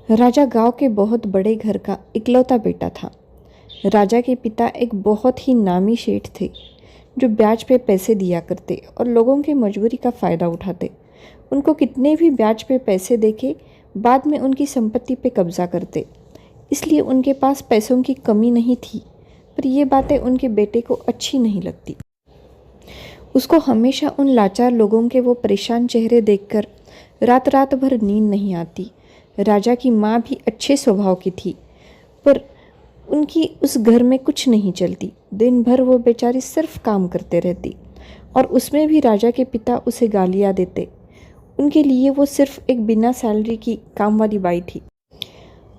राजा गांव के बहुत बड़े घर का इकलौता बेटा था। राजा के पिता एक बहुत ही नामी सेठ थे जो ब्याज पे पैसे दिया करते और लोगों की मजबूरी का फ़ायदा उठाते। उनको कितने भी ब्याज पे पैसे देके बाद में उनकी संपत्ति पे कब्जा करते, इसलिए उनके पास पैसों की कमी नहीं थी। पर ये बातें उनके बेटे को अच्छी नहीं लगती। उसको हमेशा उन लाचार लोगों के वो परेशान चेहरे देखकर रात रात भर नींद नहीं आती। राजा की माँ भी अच्छे स्वभाव की थी, पर उनकी उस घर में कुछ नहीं चलती। दिन भर वो बेचारी सिर्फ काम करते रहती और उसमें भी राजा के पिता उसे गालियाँ देते। उनके लिए वो सिर्फ एक बिना सैलरी की काम वाली बाई थी।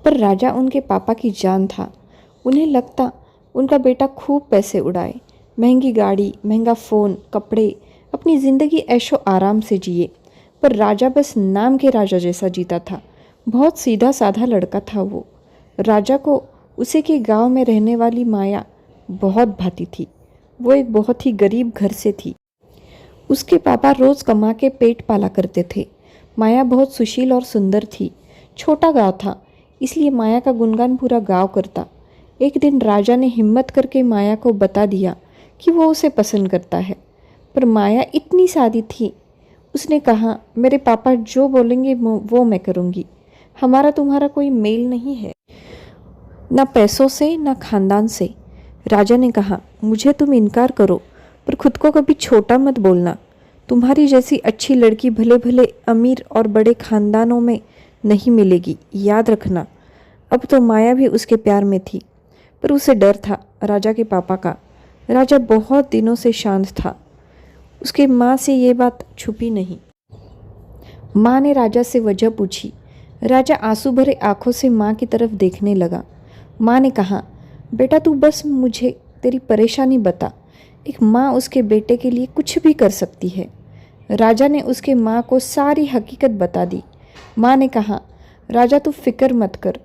पर राजा उनके पापा की जान था। उन्हें लगता उनका बेटा खूब पैसे उड़ाए, महंगी गाड़ी, महंगा फ़ोन, कपड़े, अपनी ज़िंदगी ऐशो आराम से जिए। पर राजा बस नाम के राजा जैसा जीता था। बहुत सीधा साधा लड़का था वो। राजा को उसे के गांव में रहने वाली माया बहुत भाती थी। वो एक बहुत ही गरीब घर से थी। उसके पापा रोज़ कमा के पेट पाला करते थे। माया बहुत सुशील और सुंदर थी। छोटा गांव था, इसलिए माया का गुणगान पूरा गांव करता। एक दिन राजा ने हिम्मत करके माया को बता दिया कि वो उसे पसंद करता है। पर माया इतनी सादी थी, उसने कहा, मेरे पापा जो बोलेंगे वो मैं करूँगी। हमारा तुम्हारा कोई मेल नहीं है, ना पैसों से ना खानदान से। राजा ने कहा, मुझे तुम इनकार करो पर खुद को कभी छोटा मत बोलना। तुम्हारी जैसी अच्छी लड़की भले भले अमीर और बड़े खानदानों में नहीं मिलेगी, याद रखना। अब तो माया भी उसके प्यार में थी, पर उसे डर था राजा के पापा का। राजा बहुत दिनों से शांत था। उसके माँ से ये बात छुपी नहीं। माँ ने राजा से वजह पूछी। राजा आंसू भरे आंखों से माँ की तरफ देखने लगा। माँ ने कहा, बेटा तू बस मुझे तेरी परेशानी बता। एक माँ उसके बेटे के लिए कुछ भी कर सकती है। राजा ने उसके माँ को सारी हकीकत बता दी। माँ ने कहा, राजा तू फिक्र मत कर,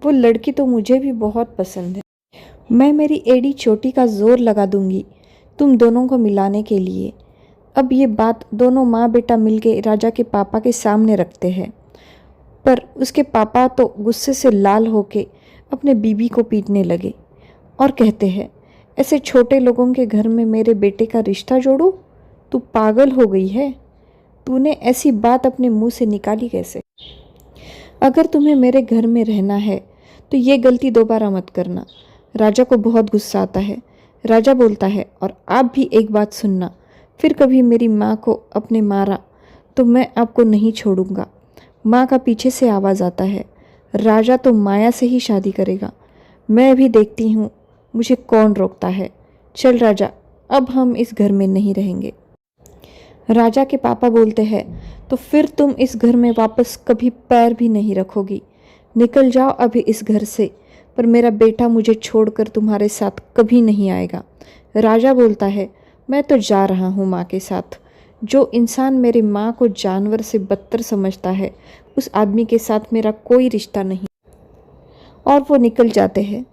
वो लड़की तो मुझे भी बहुत पसंद है। मैं मेरी एड़ी चोटी का जोर लगा दूंगी तुम दोनों को मिलाने के लिए। अब ये बात दोनों माँ बेटा मिलके राजा के पापा के सामने रखते हैं। पर उसके पापा तो गुस्से से लाल होके अपने बीबी को पीटने लगे और कहते हैं, ऐसे छोटे लोगों के घर में मेरे बेटे का रिश्ता जोड़ूं? तू पागल हो गई है? तूने ऐसी बात अपने मुंह से निकाली कैसे? अगर तुम्हें मेरे घर में रहना है तो ये गलती दोबारा मत करना। राजा को बहुत गुस्सा आता है। राजा बोलता है, और आप भी एक बात सुनना, फिर कभी मेरी माँ को अपने मारा तो मैं आपको नहीं छोड़ूंगा। माँ का पीछे से आवाज़ आता है, राजा तो माया से ही शादी करेगा। मैं भी देखती हूँ मुझे कौन रोकता है। चल राजा, अब हम इस घर में नहीं रहेंगे। राजा के पापा बोलते हैं, तो फिर तुम इस घर में वापस कभी पैर भी नहीं रखोगी। निकल जाओ अभी इस घर से, पर मेरा बेटा मुझे छोड़कर तुम्हारे साथ कभी नहीं आएगा। राजा बोलता है, मैं तो जा रहा हूँ माँ के साथ। जो इंसान मेरे माँ को जानवर से बदतर समझता है, उस आदमी के साथ मेरा कोई रिश्ता नहीं। और वो निकल जाते हैं।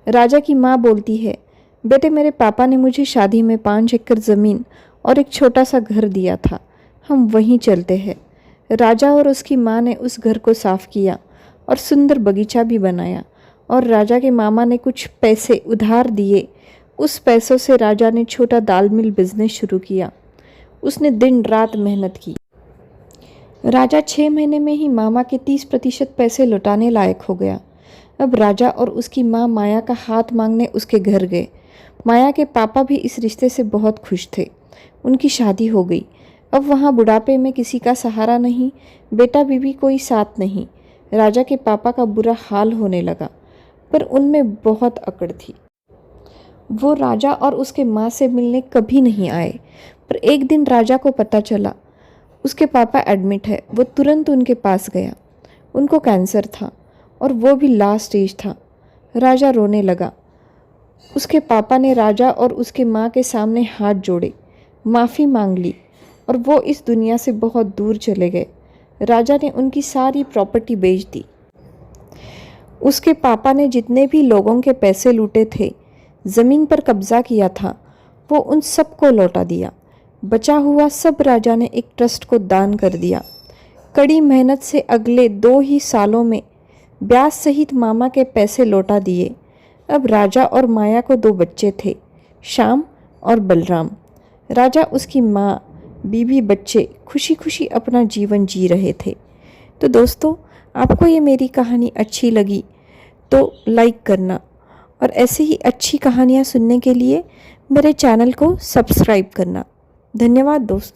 राजा की माँ बोलती है, बेटे मेरे पापा ने मुझे शादी में 5 एकड़ ज़मीन और एक छोटा सा घर दिया था, हम वहीं चलते हैं। राजा और उसकी माँ ने उस घर को साफ़ किया और सुंदर बगीचा भी बनाया, और राजा के मामा ने कुछ पैसे उधार दिए। उस पैसों से राजा ने छोटा दाल मिल बिजनेस शुरू किया। उसने दिन रात मेहनत की। राजा 6 महीने में ही मामा के 30% पैसे लौटाने लायक हो गया। अब राजा और उसकी माँ माया का हाथ मांगने उसके घर गए। माया के पापा भी इस रिश्ते से बहुत खुश थे। उनकी शादी हो गई। अब वहाँ बुढ़ापे में किसी का सहारा नहीं, बेटा बीबी कोई साथ नहीं। राजा के पापा का बुरा हाल होने लगा, पर उनमें बहुत अकड़ थी। वो राजा और उसके माँ से मिलने कभी नहीं आए। पर एक दिन राजा को पता चला उसके पापा एडमिट है। वो तुरंत उनके पास गया। उनको कैंसर था और वो भी लास्ट स्टेज था। राजा रोने लगा। उसके पापा ने राजा और उसके माँ के सामने हाथ जोड़े, माफ़ी मांग ली और वो इस दुनिया से बहुत दूर चले गए। राजा ने उनकी सारी प्रॉपर्टी बेच दी। उसके पापा ने जितने भी लोगों के पैसे लूटे थे, ज़मीन पर कब्जा किया था, वो उन सबको लौटा दिया। बचा हुआ सब राजा ने एक ट्रस्ट को दान कर दिया। कड़ी मेहनत से अगले 2 ही सालों में ब्याज सहित मामा के पैसे लौटा दिए। अब राजा और माया को 2 बच्चे थे, श्याम और बलराम। राजा, उसकी माँ, बीवी, बच्चे खुशी खुशी अपना जीवन जी रहे थे। तो दोस्तों, आपको ये मेरी कहानी अच्छी लगी तो लाइक करना, और ऐसे ही अच्छी कहानियाँ सुनने के लिए मेरे चैनल को सब्सक्राइब करना। धन्यवाद दोस्तों।